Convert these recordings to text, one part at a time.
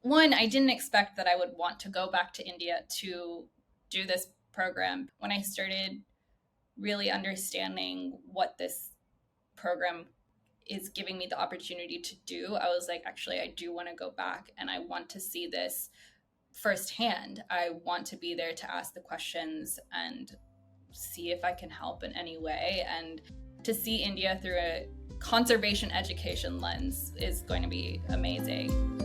one, I didn't expect that I would want to go back to India to do this program. When I started really understanding what this program is giving me the opportunity to do, I was like, actually, I do want to go back and I want to see this firsthand. I want to be there to ask the questions and see if I can help in any way. And to see India through a conservation education lens is going to be amazing.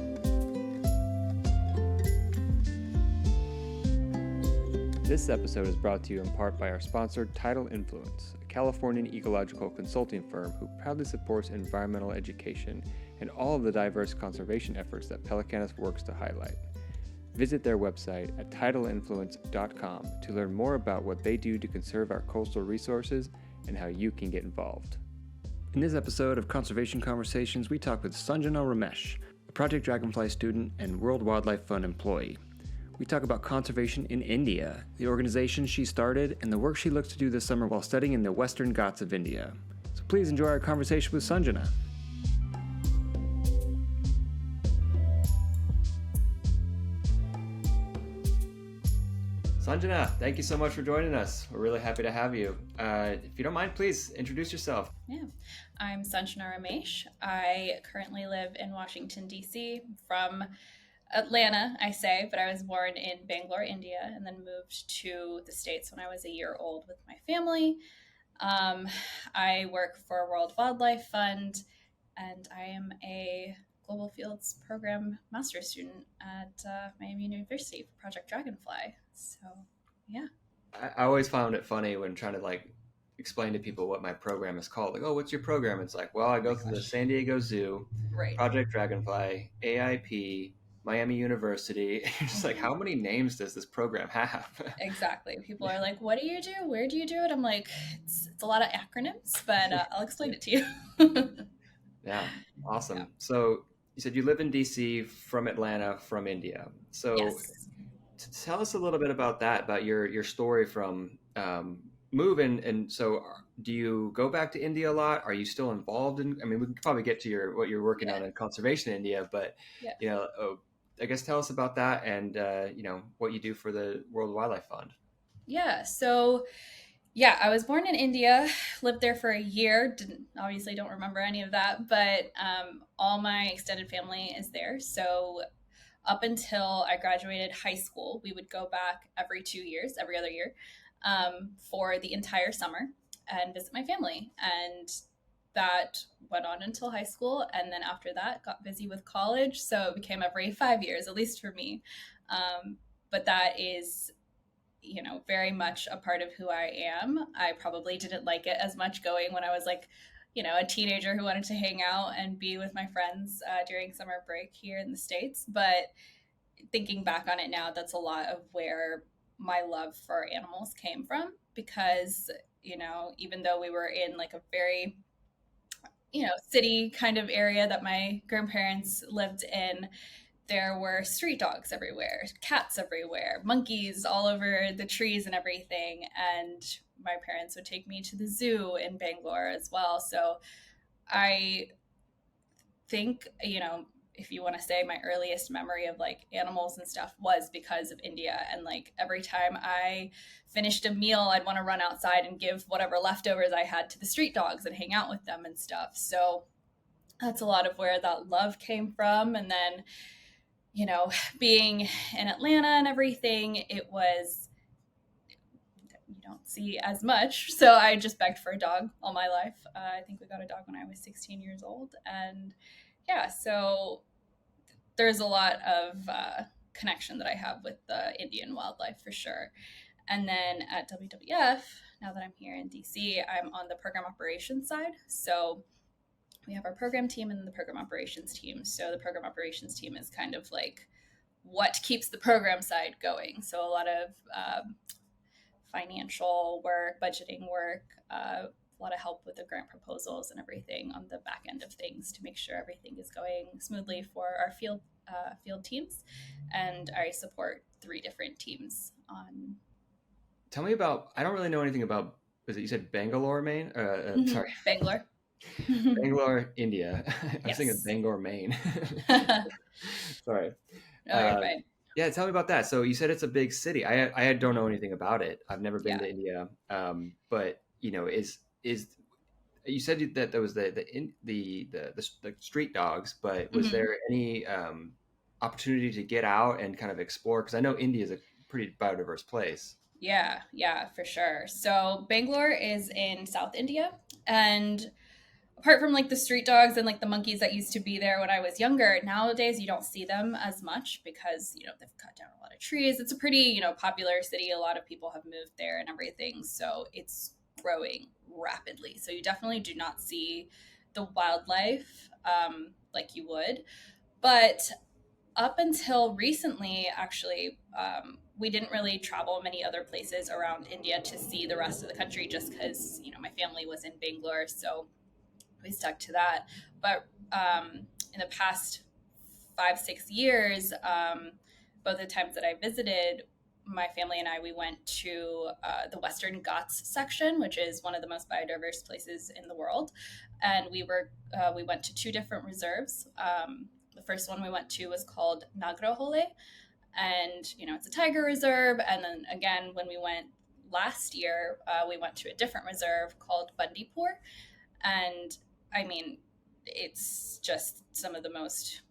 This episode is brought to you in part by our sponsor, Tidal Influence, a Californian ecological consulting firm who proudly supports environmental education and all of the diverse conservation efforts that Pelecanus works to highlight. Visit their website at tidalinfluence.com to learn more about what they do to conserve our coastal resources and how you can get involved. In this episode of Conservation Conversations, we talk with Sanjana Ramesh, a Project Dragonfly student and World Wildlife Fund employee. We talk about conservation in India, the organization she started, and the work she looks to do this summer while studying in the Western Ghats of India. So please enjoy our conversation with Sanjana. Sanjana, thank you so much for joining us. We're really happy to have you. If you don't mind, please introduce yourself. Yeah, I'm Sanjana Ramesh. I currently live in Washington, D.C. from Atlanta, I say, but I was born in Bangalore, India, and then moved to the States when I was a year old with my family. I work for World Wildlife Fund, and I am a Global Fields Program master's student at Miami University for Project Dragonfly. So, yeah. I always found it funny when trying to explain to people what my program is called. Like, oh, what's your program? It's like, well, I go through the San Diego Zoo, Right. Project Dragonfly, AIP, Miami University. You're just like, how many names does this program have? Exactly. People are like, what do you do? Where do you do it? I'm like, it's a lot of acronyms, but I'll explain it to you. Yeah, awesome. Yeah. So you said you live in DC from Atlanta, from India. So Yes. tell us a little bit about that, about your story from moving. And so do you go back to India a lot? Are you still involved in, I mean, we can probably get to what you're working on in conservation in India, but, Yeah. I guess tell us about that and, what you do for the World Wildlife Fund. Yeah. So, yeah, I was born in India, lived there for a year. Obviously don't remember any of that, but all my extended family is there. So up until I graduated high school, we would go back every 2 years, every other year, for the entire summer and visit my family. And that went on until high school. And then after that, got busy with college. So it became every 5 years, at least for me. But that is, very much a part of who I am. I probably didn't like it as much going when I was a teenager who wanted to hang out and be with my friends during summer break here in the States. But thinking back on it now, that's a lot of where my love for animals came from because, even though we were in a very, city kind of area that my grandparents lived in, there were street dogs everywhere, cats everywhere, monkeys all over the trees and everything. And my parents would take me to the zoo in Bangalore as well. So I think, if you want to say my earliest memory of animals and stuff was because of India. And every time I finished a meal, I'd want to run outside and give whatever leftovers I had to the street dogs and hang out with them and stuff. So that's a lot of where that love came from. And then, being in Atlanta and everything, it was, you don't see as much. So I just begged for a dog all my life. I think we got a dog when I was 16 years old. And yeah, so there's a lot of connection that I have with the Indian wildlife for sure. And then at WWF, now that I'm here in DC, I'm on the program operations side. So we have our program team and the program operations team. So the program operations team is kind of what keeps the program side going. So a lot of financial work, budgeting work, a lot of help with the grant proposals and everything on the back end of things to make sure everything is going smoothly for our field teams. And I support 3 different teams on. Tell me about, I don't really know anything about, you said Bangalore, Maine? Sorry. Bangalore. Bangalore, India. I was thinking Bangor, Maine. Sorry. No, you're Uh, fine. yeah, tell me about that. So you said it's a big city. I don't know anything about it. I've never been Yeah. to India. But is you said that there was the street dogs, but was Mhm. there any opportunity to get out and kind of explore? Because I know India is a pretty biodiverse place. Yeah, yeah, for sure. So Bangalore is in South India, and apart from like the street dogs and like the monkeys that used to be there when I was younger, nowadays you don't see them as much because, they've cut down a lot of trees. It's a pretty, popular city. A lot of people have moved there and everything. So it's growing rapidly. So you definitely do not see the wildlife like you would. But up until recently, actually, we didn't really travel many other places around India to see the rest of the country just because, my family was in Bangalore. So we stuck to that. But in the past 5, 6 years, both the times that I visited, my family and I, we went to the Western Ghats section, which is one of the most biodiverse places in the world, and we went to two different reserves. The first one we went to was called Nagrahole, and it's a tiger reserve. And then again, when we went last year, we went to a different reserve called Bandipur, and I mean, it's just some of the most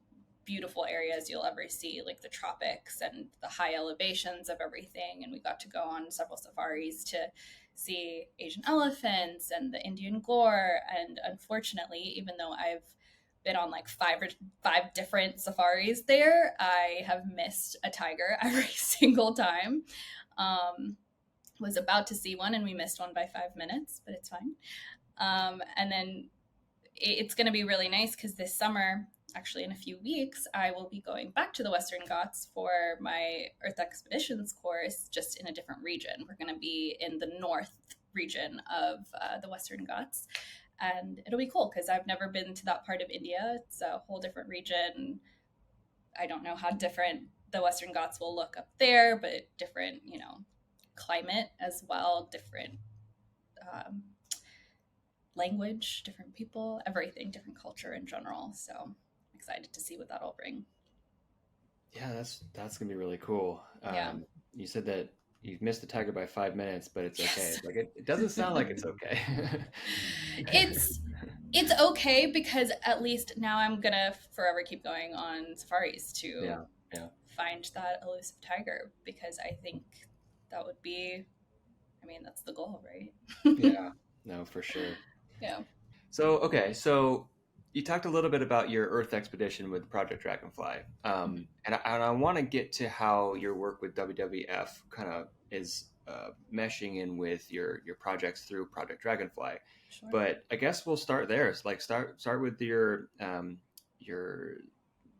beautiful areas you'll ever see, like the tropics and the high elevations of everything. And we got to go on several safaris to see Asian elephants and the Indian gore. And unfortunately, even though I've been on like five different safaris there, I have missed a tiger every single time. Was about to see one and we missed one by 5 minutes, but it's fine. And then it's going to be really nice because this summer, actually in a few weeks, I will be going back to the Western Ghats for my Earth Expeditions course, just in a different region. We're going to be in the north region of the Western Ghats. And it'll be cool because I've never been to that part of India. It's a whole different region. I don't know how different the Western Ghats will look up there, but different, climate as well, different um, language, different people, everything, different culture in general. So I'm excited to see what that'll bring. Yeah, that's gonna be really cool. Yeah. You said that you've missed the tiger by 5 minutes, but it's okay. Yes. Like it doesn't sound like it's okay. it's it's okay because at least now I'm gonna forever keep going on safaris to Yeah, yeah, find that elusive tiger because I think that would be, I mean, that's the goal, right? yeah. No, for sure. Yeah. So, okay, so you talked a little bit about your Earth expedition with Project Dragonfly, and I want to get to how your work with WWF kind of is meshing in with your projects through Project Dragonfly. Sure. But I guess we'll start there. It's like start with your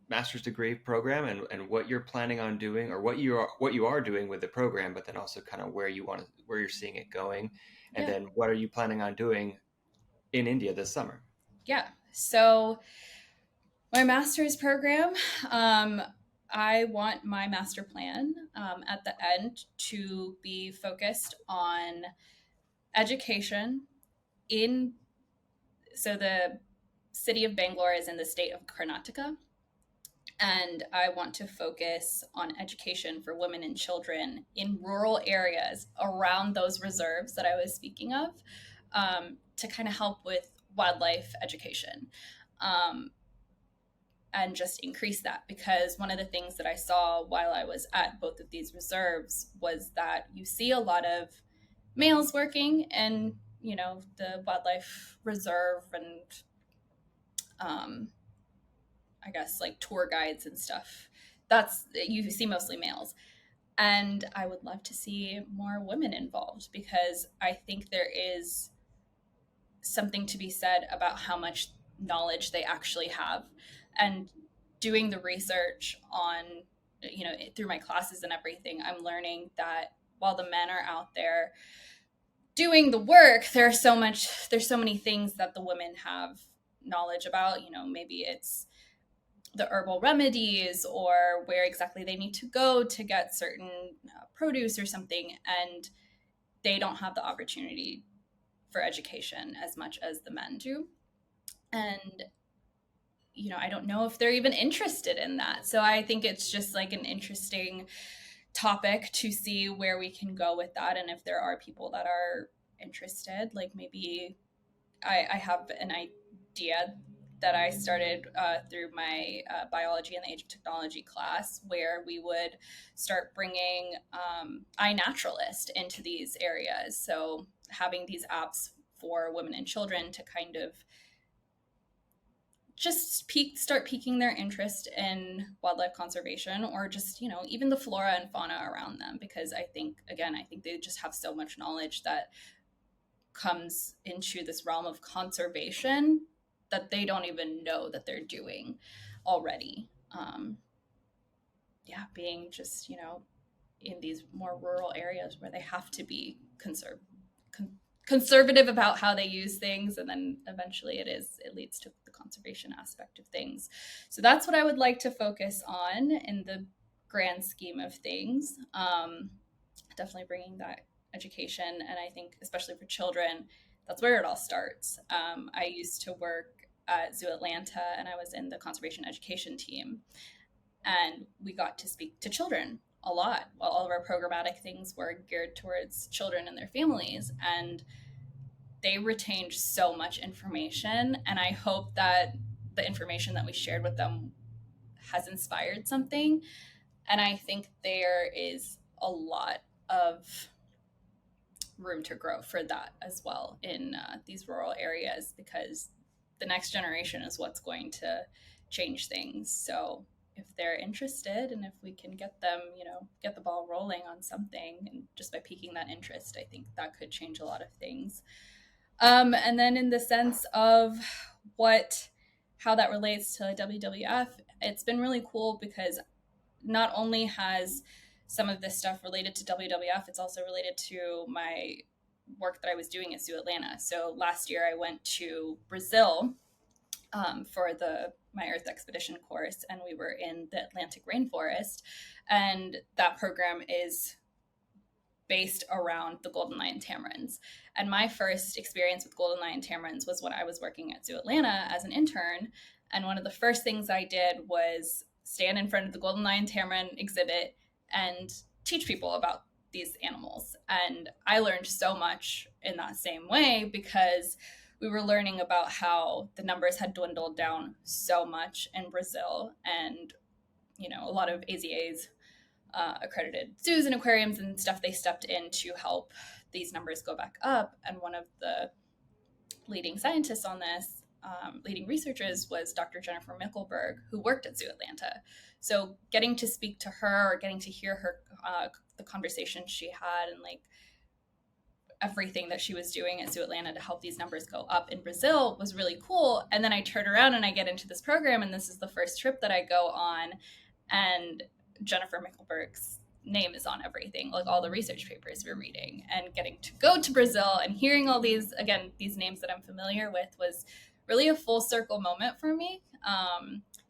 master's degree program and what you're planning on doing or what you are doing with the program, but then also kind of where you're seeing it going, and Yeah. then what are you planning on doing in India this summer? Yeah. So my master's program, I want my master plan at the end to be focused on education in, so the city of Bangalore is in the state of Karnataka, and I want to focus on education for women and children in rural areas around those reserves that I was speaking of, to kind of help with wildlife education. Um, and just increase that, because one of the things that I saw while I was at both of these reserves was that you see a lot of males working in, the wildlife reserve, and um, I guess like tour guides and stuff. That's, you see mostly males. And I would love to see more women involved because I think there is something to be said about how much knowledge they actually have. And doing the research on, through my classes and everything, I'm learning that while the men are out there doing the work, there's so many things that the women have knowledge about. Maybe it's the herbal remedies or where exactly they need to go to get certain produce or something, and they don't have the opportunity for education as much as the men do. And I don't know if they're even interested in that. So I think it's just like an interesting topic to see where we can go with that. And if there are people that are interested, like maybe I have an idea that I started through my biology and the age of technology class, where we would start bringing iNaturalist into these areas. So having these apps for women and children to kind of just start piquing their interest in wildlife conservation, or just even the flora and fauna around them, because I think they just have so much knowledge that comes into this realm of conservation that they don't even know that they're doing already. Yeah, being just in these more rural areas where they have to be conservative about how they use things, and then eventually it leads to the conservation aspect of things. So that's what I would like to focus on in the grand scheme of things. Definitely bringing that education, and I think especially for children, that's where it all starts. I used to work at Zoo Atlanta, and I was in the conservation education team, and we got to speak to children a lot. Well, all of our programmatic things were geared towards children and their families, and they retained so much information. And I hope that the information that we shared with them has inspired something. And I think there is a lot of room to grow for that as well in these rural areas, because the next generation is what's going to change things. So if they're interested, and if we can get them, get the ball rolling on something, and just by piquing that interest, I think that could change a lot of things. And then in the sense of how that relates to WWF, it's been really cool, because not only has some of this stuff related to WWF, it's also related to my work that I was doing at Zoo Atlanta. So last year I went to Brazil for my Earth Expedition course, and we were in the Atlantic rainforest, and that program is based around the golden lion tamarins. And my first experience with golden lion tamarins was when I was working at Zoo Atlanta as an intern, and one of the first things I did was stand in front of the golden lion tamarin exhibit and teach people about these animals. And I learned so much in that same way, because we were learning about how the numbers had dwindled down so much in Brazil, and a lot of AZA's accredited zoos and aquariums and stuff, they stepped in to help these numbers go back up. And one of the leading scientists on this, leading researchers, was Dr. Jennifer Mickelberg, who worked at Zoo Atlanta. So getting to speak to her, or getting to hear her, the conversation she had, and like everything that she was doing at Zoo Atlanta to help these numbers go up in Brazil, was really cool. And then I turn around and I get into this program, and this is the first trip that I go on, and Jennifer Mickelberg's name is on everything, like all the research papers we're reading. And getting to go to Brazil and hearing all these names that I'm familiar with was really a full circle moment for me,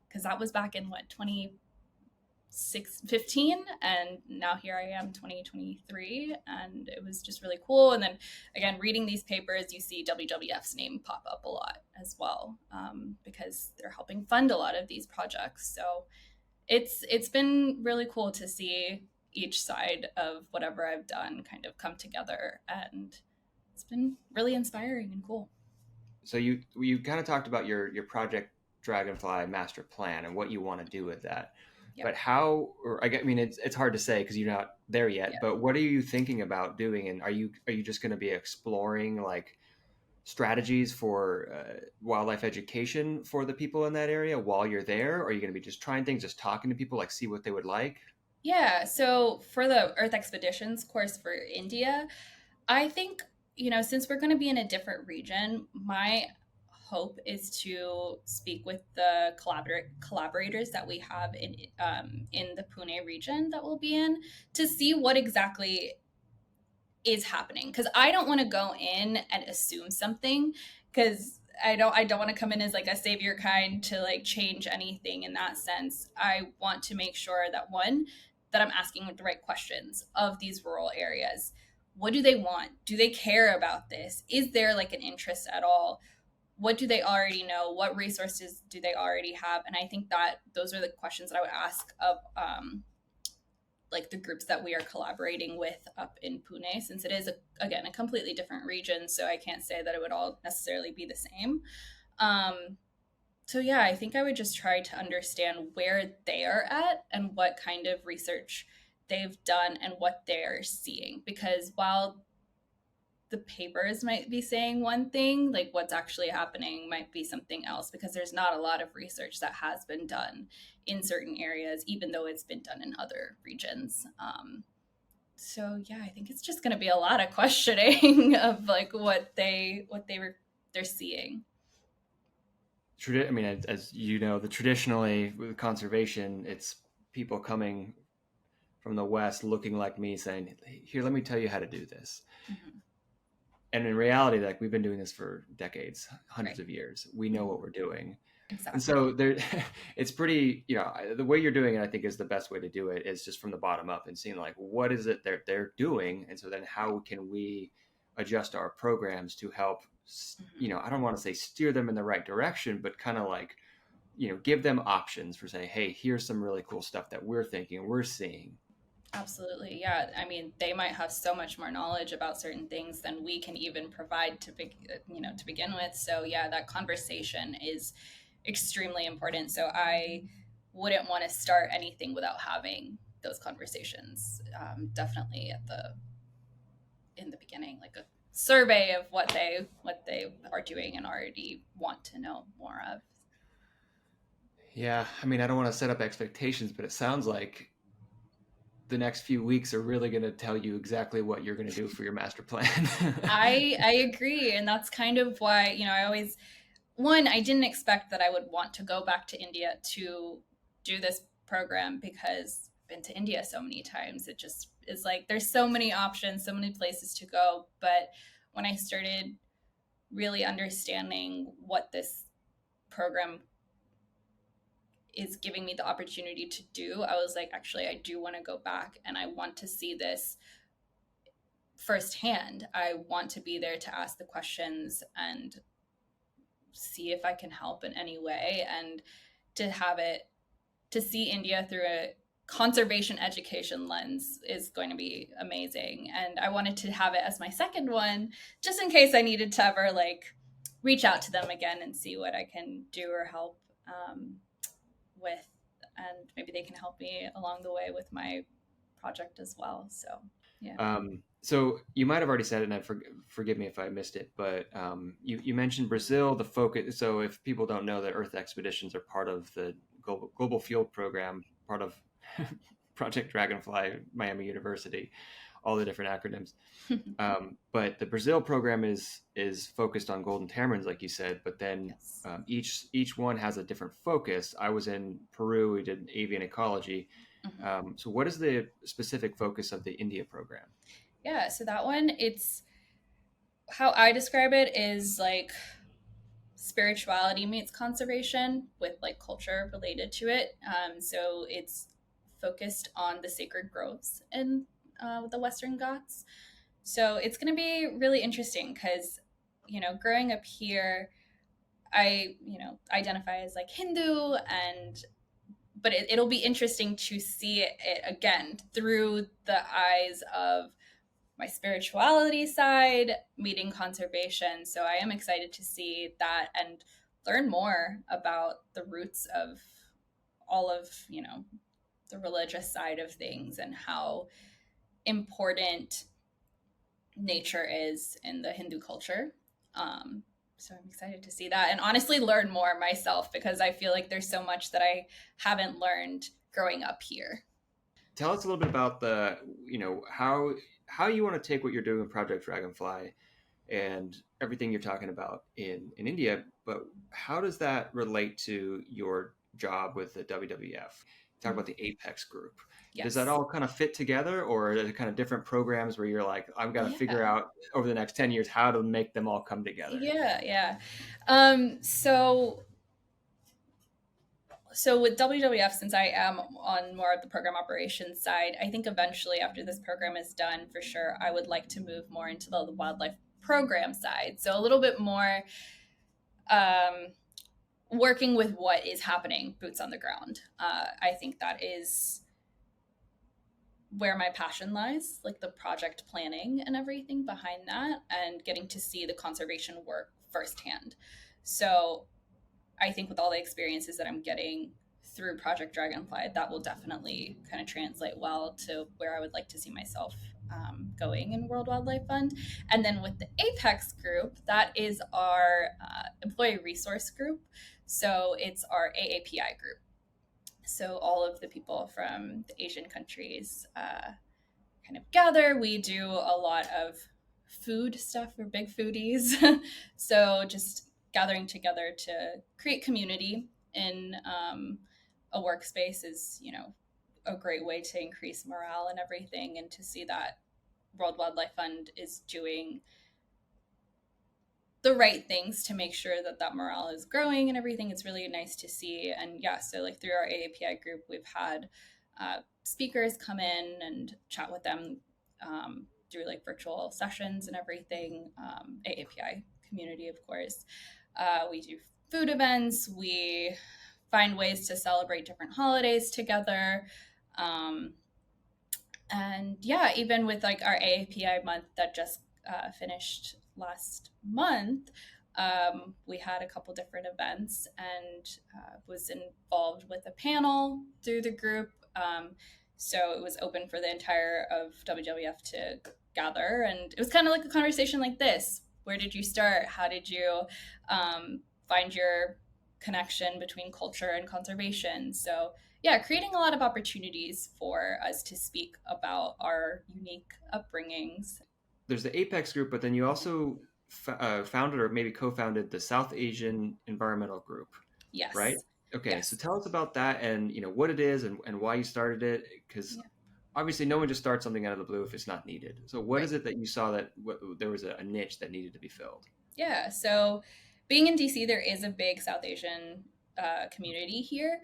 because that was back in 2015, and now here I am, 2023, and it was just really cool. And then again, reading these papers, you see WWF's name pop up a lot as well, because they're helping fund a lot of these projects. So it's been really cool to see each side of whatever I've done kind of come together, and it's been really inspiring and cool. So you kind of talked about your Project Dragonfly master plan and what you want to do with that. Yep. But how, or I mean, it's hard to say because you're not there yet. Yep. But what are you thinking about doing? And are you just going to be exploring like strategies for wildlife education for the people in that area while you're there? Or are you going to be just trying things, just talking to people, like see what they would like? Yeah. So for the Earth Expeditions course for India, I think, since we're going to be in a different region, my hope is to speak with the collaborators that we have in the Pune region that we'll be in, to see what exactly is happening. Because I don't want to go in and assume something, because I don't want to come in as like a savior kind to like change anything in that sense. I want to make sure that that I'm asking the right questions of these rural areas. What do they want? Do they care about this? Is there like an interest at all? what do they already know? What resources do they already have? And I think that those are the questions that I would ask of like the groups that we are collaborating with up in Pune, since it is again a completely different region. So I can't say that it would all necessarily be the same. So yeah, I think I would just try to understand where they are at and what kind of research they've done and what they're seeing. Because while the papers might be saying one thing, like what's actually happening might be something else, because there's not a lot of research that has been done in certain areas, even though it's been done in other regions. So yeah, I think it's just going to be a lot of questioning of like they're seeing. I mean, as you know, the traditionally with conservation, it's people coming from the West looking like me saying, here, let me tell you how to do this. Mm-hmm. And in reality, like we've been doing this for decades, hundreds of years. We know what we're doing. Exactly. And so there, it's pretty, the way you're doing it, I think is the best way to do it is just from the bottom up and seeing like, what is it they're doing? And so then how can we adjust our programs to help, I don't want to say steer them in the right direction, but kind of like, give them options for saying, hey, here's some really cool stuff that we're thinking, we're seeing. Absolutely. Yeah. I mean, they might have so much more knowledge about certain things than we can even provide to begin with. So yeah, that conversation is extremely important. So I wouldn't want to start anything without having those conversations. Definitely in the beginning, like a survey of what they are doing and already want to know more of. Yeah. I mean, I don't want to set up expectations, but it sounds like the next few weeks are really going to tell you exactly what you're going to do for your master plan. I agree. And that's kind of why, I didn't expect that I would want to go back to India to do this program, because I've been to India so many times. It just is like, there's so many options, so many places to go. But when I started really understanding what this program is giving me the opportunity to do, I was like, actually, I do want to go back and I want to see this firsthand. I want to be there to ask the questions and see if I can help in any way, and to see India through a conservation education lens is going to be amazing. And I wanted to have it as my second one, just in case I needed to ever like reach out to them again and see what I can do or help with, and maybe they can help me along the way with my project as well. So yeah. So you might have already said it, and forgive me if I missed it, but you mentioned Brazil, the focus. So if people don't know that Earth Expeditions are part of the Global Field Program, part of Project Dragonfly, Miami University, all the different acronyms. But the Brazil program is focused on golden tamarins, like you said, but then yes. Each one has a different focus. I was in Peru, we did avian ecology. Mm-hmm. So what is the specific focus of the India program? Yeah, so that one, it's how I describe it is like spirituality meets conservation with like culture related to it. So it's focused on the sacred groves in the Western Ghats. So it's going to be really interesting because, growing up here, I, identify as like Hindu, but it'll be interesting to see it again through the eyes of my spirituality side meeting conservation. So I am excited to see that and learn more about the roots of all of, the religious side of things and how important nature is in the Hindu culture. So I'm excited to see that and honestly learn more myself, because I feel like there's so much that I haven't learned growing up here. Tell us a little bit about the, how you want to take what you're doing with Project Dragonfly and everything you're talking about in India, but how does that relate to your job with the WWF? Talk about the Apex group. Yes. Does that all kind of fit together, or are there kind of different programs where you're like, I've got to figure out over the next 10 years how to make them all come together? Yeah. So with WWF, since I am on more of the program operations side, I think eventually after this program is done, for sure, I would like to move more into the wildlife program side. So a little bit more um, working with what is happening, boots on the ground. I think that is where my passion lies, like the project planning and everything behind that, and getting to see the conservation work firsthand. So I think with all the experiences that I'm getting through Project Dragonfly, that will definitely kind of translate well to where I would like to see myself going in World Wildlife Fund. And then with the Apex group, that is our employee resource group. So it's our AAPI group. So all of the people from the Asian countries kind of gather. We do a lot of food stuff. We're big foodies. So just gathering together to create community in a workspace is, a great way to increase morale and everything, and to see that World Wildlife Fund is doing the right things to make sure that that morale is growing and everything. It's really nice to see. And yeah, so like through our AAPI group, we've had speakers come in and chat with them through like virtual sessions and everything. AAPI community, of course. We do food events. We find ways to celebrate different holidays together. And yeah, even with like our AAPI month that just finished last month, we had a couple different events, and was involved with a panel through the group. So it was open for the entire of WWF to gather, and it was kind of like a conversation like this. Where did you start? How did you find your connection between culture and conservation? So yeah, creating a lot of opportunities for us to speak about our unique upbringings. There's the Apex group, but then you also founded or maybe co-founded the South Asian Environmental Group, right? Yes. Okay, so Yes. tell us about that and what it is and why you started it, because Yeah. obviously no one just starts something out of the blue if it's not needed. So what is Right. it that you saw that there was a niche that needed to be filled? Yeah. So being in DC, there is a big South Asian community here.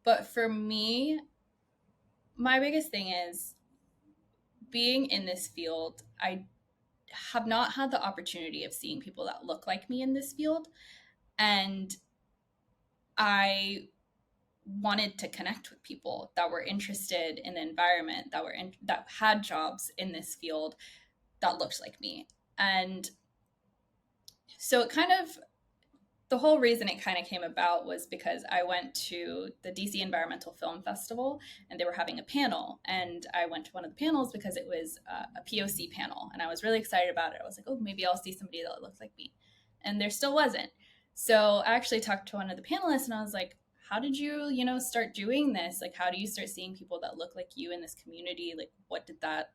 But for me, my biggest thing is being in this field, I have not had the opportunity of seeing people that look like me in this field. And I wanted to connect with people that were interested in the environment, that had jobs in this field that looked like me. And so it kind of the whole reason it kind of came about was because I went to the DC Environmental Film Festival, and they were having a panel. And I went to one of the panels because it was a POC panel, and I was really excited about it. I was like, oh, maybe I'll see somebody that looks like me. And there still wasn't. So I actually talked to one of the panelists, and I was like, how did you, start doing this? Like, how do you start seeing people that look like you in this community? Like, what did that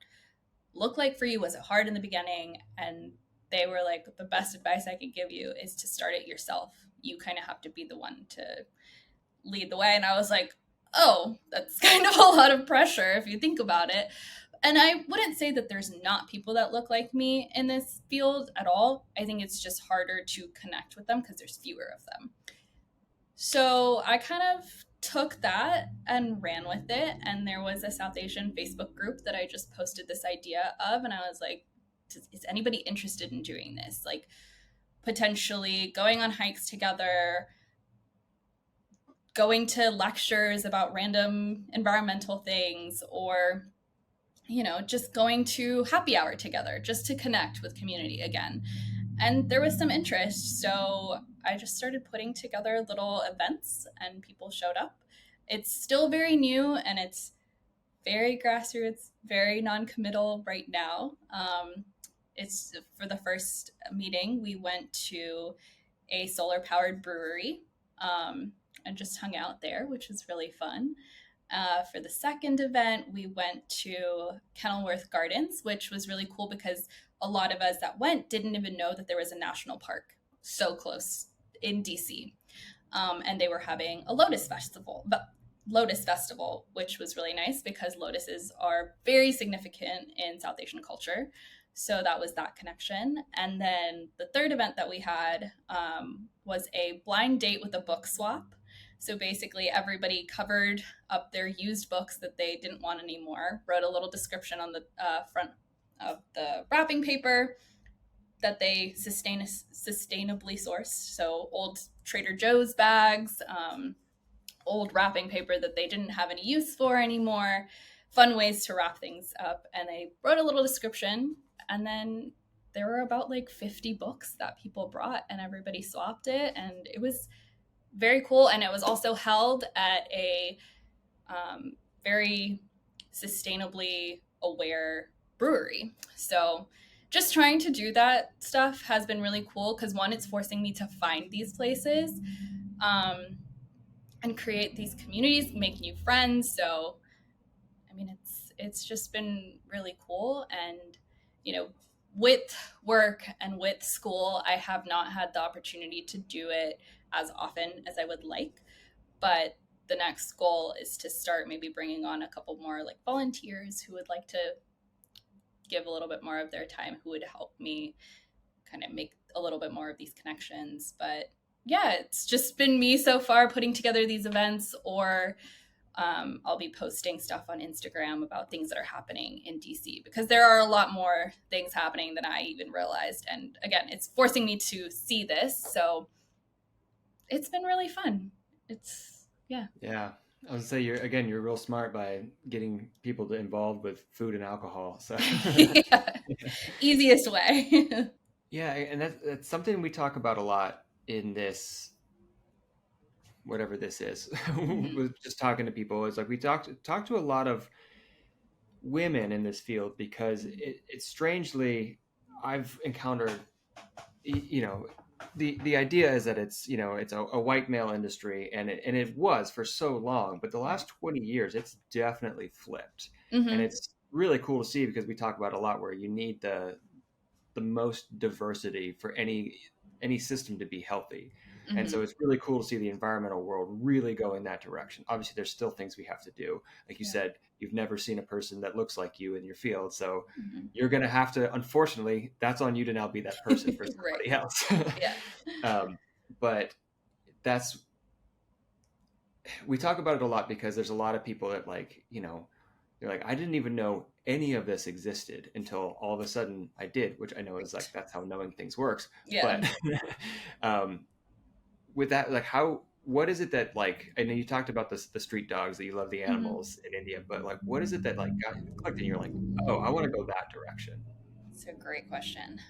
look like for you? Was it hard in the beginning? And they were like, the best advice I could give you is to start it yourself. You kind of have to be the one to lead the way. And I was like, oh, that's kind of a lot of pressure if you think about it. And I wouldn't say that there's not people that look like me in this field at all. I think it's just harder to connect with them because there's fewer of them. So I kind of took that and ran with it. And there was a South Asian Facebook group that I just posted this idea of. And I was like, is anybody interested in doing this? Like, potentially going on hikes together, going to lectures about random environmental things, or just going to happy hour together just to connect with community again. And there was some interest, so I just started putting together little events, and people showed up. It's still very new, and it's very grassroots, very non-committal right now. It's for the first meeting, we went to a solar powered brewery, and just hung out there, which was really fun. For the second event, we went to Kenilworth Gardens, which was really cool because a lot of us that went didn't even know that there was a national park so close in DC. And they were having a Lotus Festival, which was really nice because lotuses are very significant in South Asian culture. So that was that connection. And then the third event that we had was a blind date with a book swap. So basically, everybody covered up their used books that they didn't want anymore, wrote a little description on the front of the wrapping paper, that they sustainably sourced. So old Trader Joe's bags, old wrapping paper that they didn't have any use for anymore, fun ways to wrap things up. And they wrote a little description, and then there were about like 50 books that people brought, and everybody swapped it. And it was very cool. And it was also held at a very sustainably aware brewery. So just trying to do that stuff has been really cool because one, it's forcing me to find these places, um, and create these communities, make new friends. So I mean, it's just been really cool. And you know, with work and with school, I have not had the opportunity to do it as often as I would like. But the next goal is to start maybe bringing on a couple more like volunteers who would like to give a little bit more of their time, who would help me kind of make a little bit more of these connections. But yeah, it's just been me so far putting together these events, or I'll be posting stuff on Instagram about things that are happening in DC, because there are a lot more things happening than I even realized. And again, it's forcing me to see this. So it's been really fun. It's, yeah. Yeah. I was gonna say you're real smart by getting people to involved with food and alcohol. So Yeah. Easiest way. yeah, and that's something we talk about a lot in this, whatever this is. Mhm. With just talking to people, it's like we talk to a lot of women in this field because it's strangely I've encountered, you know, the idea is that it's, you know, it's a white male industry, and it was for so long, but the last 20 years it's definitely flipped. And Hmm. it's really cool to see because we talk about a lot where you need the most diversity for any system to be healthy. And so Hmm. it's really cool to see the environmental world really go in that direction. Obviously, there's still things we have to do. Like you Yeah. said, you've never seen a person that looks like you in your field. So Hmm. you're going to have to, unfortunately, that's on you to now be that person for Right. somebody else. Yeah. um, but that's, we talk about it a lot because there's a lot of people that, like, you know, they're like, I didn't even know any of this existed until all of a sudden I did, which I know is like, Right. that's how knowing things works. Yeah. But um, with that, like, what is it that, like, I know you talked about the street dogs, that you love the Hmm. animals in India, but like, what is it that like got you clicked and you're like, oh, I want to go that direction? It's a great question.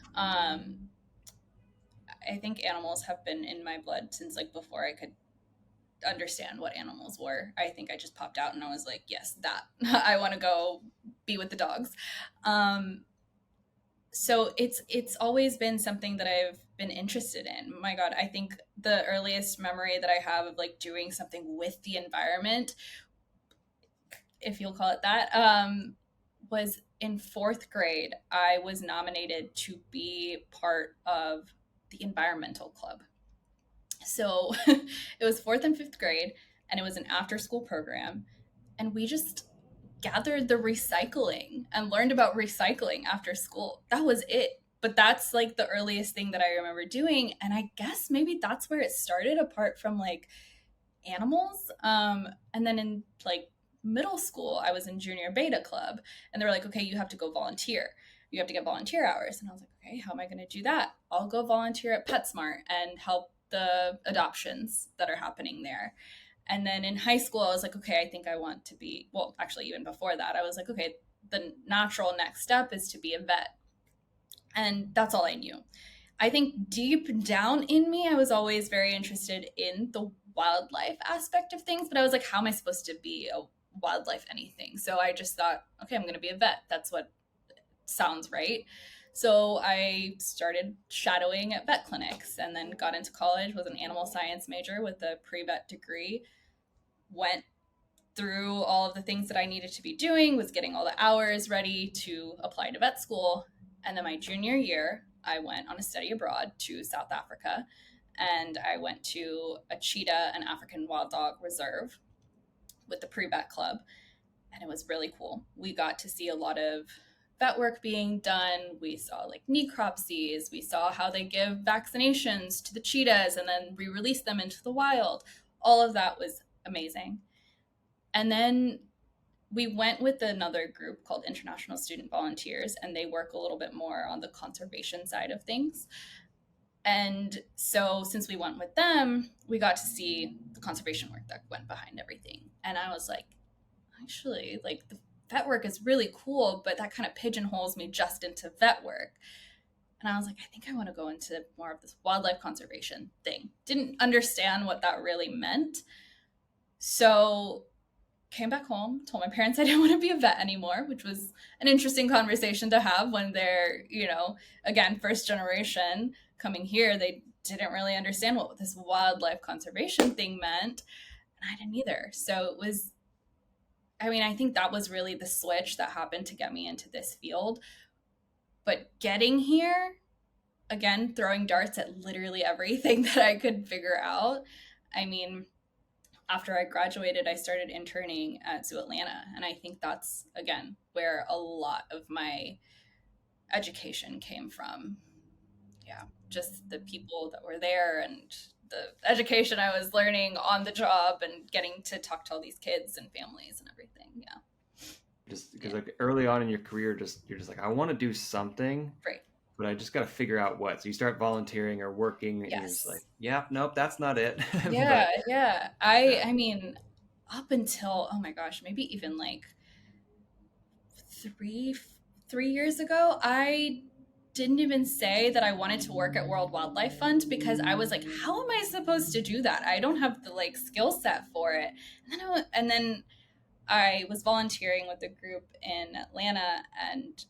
I think animals have been in my blood since like before I could understand what animals were. I think I just popped out and I was like, yes, that I want to go be with the dogs. Um, so it's always been something that I've been interested in. My God, I think the earliest memory that I have of like doing something with the environment, if you'll call it that, was in fourth grade. I was nominated to be part of the environmental club. So it was fourth and fifth grade, and it was an after school program. And we just gathered the recycling and learned about recycling after school. That was it. But that's like the earliest thing that I remember doing. And I guess maybe that's where it started, apart from like animals. And then in like middle school, I was in junior beta club, and they were like, okay, you have to go volunteer. You have to get volunteer hours. And I was like, okay, how am I going to do that? I'll go volunteer at PetSmart and help the adoptions that are happening there. And then in high school, I was like, okay, I think I want to be, well, actually, even before that, I was like, okay, the natural next step is to be a vet. And that's all I knew. I think deep down in me, I was always very interested in the wildlife aspect of things, but I was like, how am I supposed to be a wildlife anything? So I just thought, okay, I'm going to be a vet. That's what sounds right. So I started shadowing at vet clinics, and then got into college, was an animal science major with a pre-vet degree, went through all of the things that I needed to be doing, was getting all the hours ready to apply to vet school. And then my junior year, I went on a study abroad to South Africa, and I went to a cheetah and African wild dog reserve with the pre vet club. And it was really cool. We got to see a lot of vet work being done. We saw like necropsies. We saw how they give vaccinations to the cheetahs and then re release them into the wild. All of that was amazing. And then we went with another group called International Student Volunteers, and they work a little bit more on the conservation side of things. And so, since we went with them, we got to see the conservation work that went behind everything. And I was like, actually, like the vet work is really cool, but that kind of pigeonholes me just into vet work. And I was like, I think I want to go into more of this wildlife conservation thing. Didn't understand what that really meant. So came back home, told my parents I didn't want to be a vet anymore, which was an interesting conversation to have when they're, again, first generation coming here. They didn't really understand what this wildlife conservation thing meant. And I didn't either. So it was, I think that was really the switch that happened to get me into this field. But getting here, again, throwing darts at literally everything that I could figure out. After I graduated, I started interning at Zoo Atlanta. And I think that's, again, where a lot of my education came from. Yeah, just the people that were there and the education I was learning on the job and getting to talk to all these kids and families and everything. Yeah. Just because like early on in your career, you're just like, I want to do something. Right. But I just got to figure out what. So you start volunteering or working, and you're just like, yeah, nope, that's not it. Yeah, yeah. I mean, up until, oh my gosh, maybe even like three years ago, I didn't even say that I wanted to work at World Wildlife Fund because I was like, how am I supposed to do that? I don't have the like skill set for it. And then I was volunteering with a group in Atlanta, and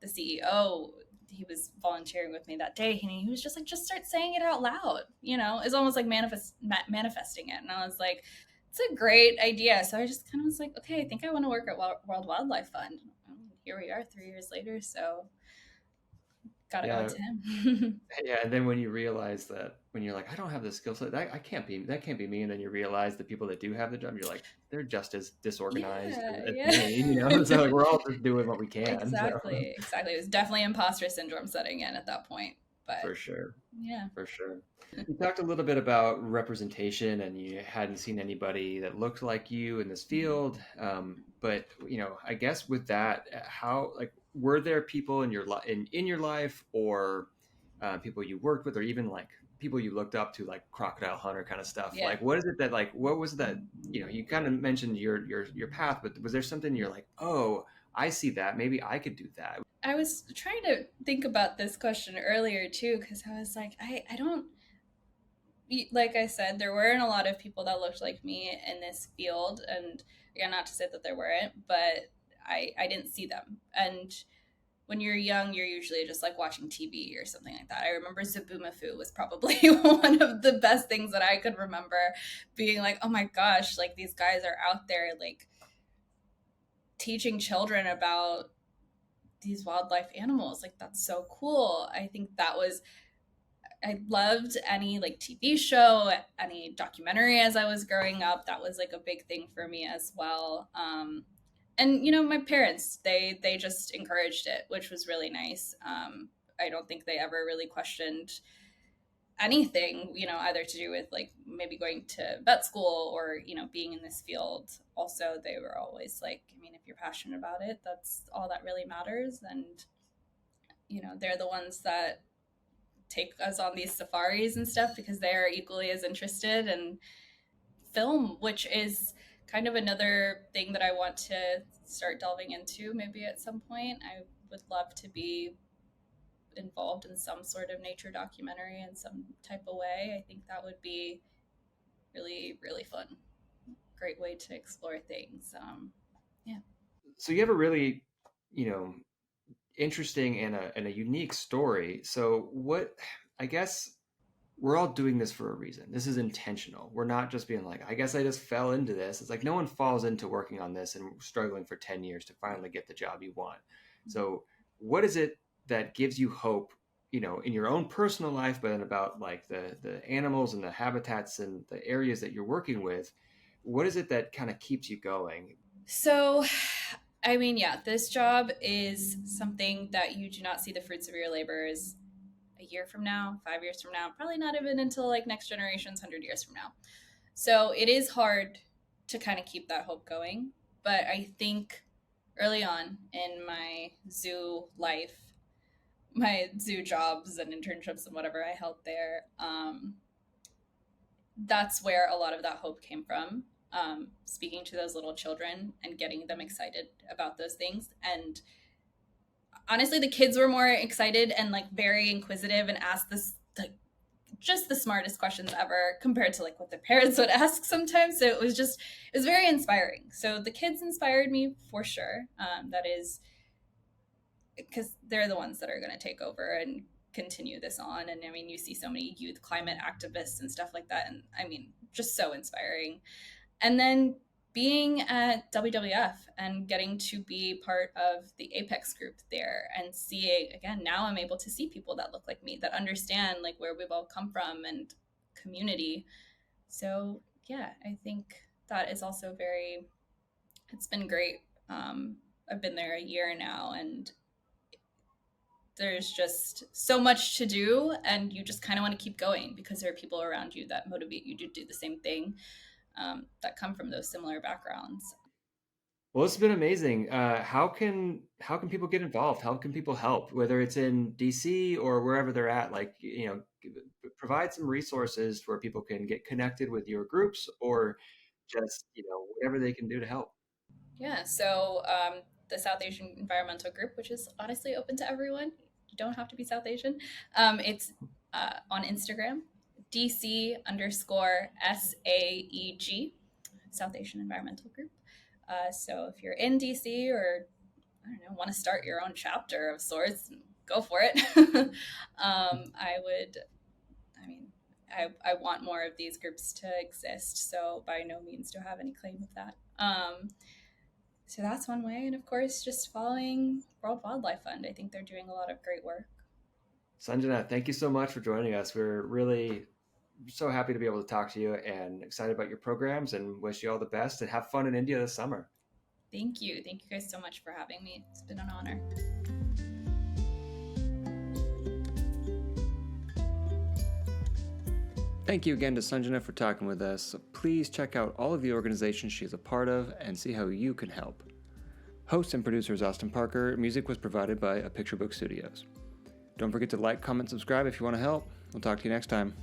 the CEO, he was volunteering with me that day, and he was just like, just start saying it out loud. It's almost like manifesting it. And I was like, it's a great idea. So I just kind of was like, okay, I think I want to work at World Wildlife Fund. And here we are 3 years later. So gotta go to him. Yeah, and then when you realize that, when you're like, I don't have the skill set, that can't be me, and then you realize the people that do have the job, you're like, they're just as disorganized as me, so like, we're all just doing what we can. Exactly. It was definitely imposter syndrome setting in at that point. But for sure. Yeah. For sure. You talked a little bit about representation, and you hadn't seen anybody that looked like you in this field. But I guess with that, how, like, were there people in your life, or people you worked with, or even like people you looked up to, like Crocodile Hunter kind of stuff? Yeah. Like, what is it that, like, what was that? You kind of mentioned your path, but was there something you're like, oh, I see that, maybe I could do that? I was trying to think about this question earlier too, because I was like, I don't, like I said, there weren't a lot of people that looked like me in this field. And again, not to say that there weren't, but I didn't see them. And when you're young, you're usually just like watching TV or something like that. I remember Zaboomafoo was probably one of the best things that I could remember, being like, oh my gosh, like these guys are out there like teaching children about these wildlife animals. Like, that's so cool. I think I loved any like TV show, any documentary as I was growing up. That was like a big thing for me as well. And my parents, they just encouraged it, which was really nice. I don't think they ever really questioned anything, either to do with like maybe going to vet school or, being in this field. Also, they were always like, if you're passionate about it, that's all that really matters. And, they're the ones that take us on these safaris and stuff because they are equally as interested in film, which is kind of another thing that I want to start delving into maybe at some point. I would love to be involved in some sort of nature documentary in some type of way. I think that would be really, really fun. Great way to explore things. Yeah. So you have a really, interesting and a unique story. So I guess we're all doing this for a reason. This is intentional. We're not just being like, I guess I just fell into this. It's like no one falls into working on this and struggling for 10 years to finally get the job you want. So what is it that gives you hope, in your own personal life, but then about like the animals and the habitats and the areas that you're working with? What is it that kind of keeps you going? So, this job is something that you do not see the fruits of your labors a year from now, 5 years from now, probably not even until like next generation's 100 years from now. So it is hard to kind of keep that hope going. But I think early on in my zoo life, my zoo jobs and internships and whatever I held there, that's where a lot of that hope came from. Speaking to those little children and getting them excited about those things. And honestly, the kids were more excited and like very inquisitive and asked this like just the smartest questions ever compared to like what the parents would ask sometimes. So it was very inspiring. So the kids inspired me for sure. That is because they're the ones that are going to take over and continue this on. And I mean, you see so many youth climate activists and stuff like that. And I mean, just so inspiring. And then being at WWF and getting to be part of the Apex group there and seeing, again, now I'm able to see people that look like me, that understand like where we've all come from and community. So yeah, I think that is also it's been great. I've been there a year now, and there's just so much to do, and you just kind of want to keep going because there are people around you that motivate you to do the same thing, that come from those similar backgrounds. Well, it's been amazing. How can people get involved? How can people help? Whether it's in DC or wherever they're at, like provide some resources where people can get connected with your groups, or just whatever they can do to help. Yeah, so the South Asian Environmental Group, which is honestly open to everyone, you don't have to be South Asian. It's on Instagram, DC_SAEG, South Asian Environmental Group. So if you're in DC or I don't know, want to start your own chapter of sorts, go for it. I would, I mean, I want more of these groups to exist. So by no means do I have any claim of that. So that's one way. And of course, just following World Wildlife Fund. I think they're doing a lot of great work. Sanjana, thank you so much for joining us. We're really so happy to be able to talk to you and excited about your programs, and wish you all the best and have fun in India this summer. Thank you. Thank you guys so much for having me. It's been an honor. Thank you again to Sanjana for talking with us. Please check out all of the organizations she's a part of and see how you can help. Host and producer is Austin Parker. Music was provided by A Picture Book Studios. Don't forget to like, comment, subscribe if you want to help. We'll talk to you next time.